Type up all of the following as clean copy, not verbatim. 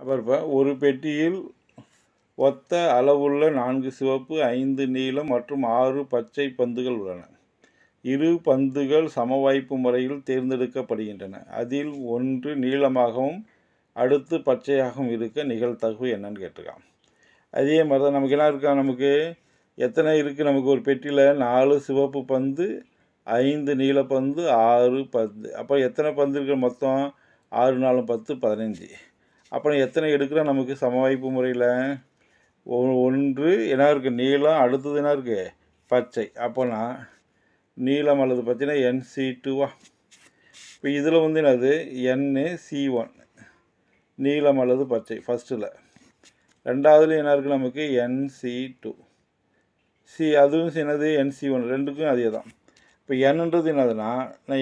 அப்புறம் இப்போ ஒரு பெட்டியில் ஒத்த அளவுள்ள 4 சிவப்பு 5 நீலம் மற்றும் 6 பச்சை பந்துகள் உள்ளன. இரு பந்துகள் சமவாய்ப்பு முறையில் தேர்ந்தெடுக்கப்படுகின்றன. அதில் ஒன்று நீளமாகவும் அடுத்து பச்சையாகவும் இருக்க நிகழ்தகவு என்னன்னு கேட்டிருக்கான். அதே மாதிரி தான் நமக்கு என்ன இருக்கா, நமக்கு எத்தனை இருக்குது, நமக்கு ஒரு பெட்டியில் 4 சிவப்பு பந்து 5 நீல பந்து 6 பந்து. அப்போ எத்தனை பந்து இருக்கிற மொத்தம் 6 4 10 15. அப்புறம் எத்தனை எடுக்கிறோம் நமக்கு சமவாய்ப்பு முறையில் ஒன்று என்ன இருக்குது நீளம், அடுத்தது என்ன இருக்குது பச்சை. அப்போனா நீளம் அல்லது பச்சைனா NC2வா. இப்போ இதில் வந்து என்னது NC1 நீளம் அல்லது பச்சை ஃபஸ்ட்டில். ரெண்டாவதுலேயும் என்ன இருக்குது நமக்கு NC2 அதுவும் என்னது NC1 ரெண்டுக்கும் அதே தான். இப்போ என்னன்றது என்னதுன்னா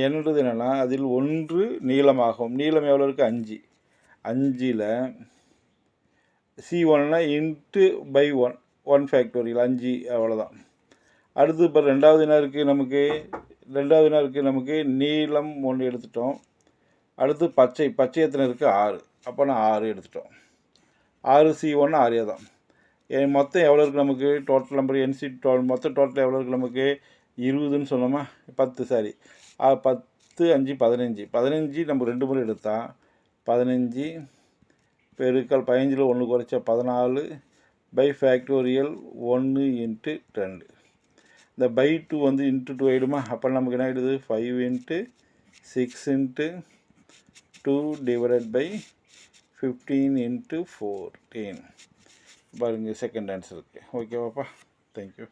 என்னன்னா அதில் ஒன்று நீளமாகும். நீளம் எவ்வளோ இருக்குது 5. 5ல் C1னா இன்ட்டு பை 1 ஃபேக்டோரியல் 5 அவ்வளோதான். அடுத்து இப்போ ரெண்டாவது என்ன இருக்குது நமக்கு நீளம் 1 எடுத்துட்டோம். அடுத்து பச்சை எத்தனை இருக்குது 6. அப்போ நான் 6 எடுத்துட்டோம். 6 C1 6 தான். மொத்தம் எவ்வளோ இருக்குது நமக்கு டோட்டல் நம்பர் NC மொத்தம் டோட்டல் எவ்வளோ இருக்குது நமக்கு 20ன்னு சொன்னோமா 10 சாரி 10 5 15. 15 நம்ம 2 முறை எடுத்தால் 15 பெருக்கல் 15ல் 1 குறைச்சா 14 பை ஃபேக்டோரியல் 1 இன்ட்டு 2. இந்த பை 2 வந்து இன்ட்டு 2 ஆகிடுமா. அப்போ நமக்கு என்ன ஆகிடுது 5 into 6 into 2 divided by 15 into 14 பாருங்கள் செகண்ட் ஆன்சர் இருக்குது. ஓகேவாப்பா, தேங்க்யூ.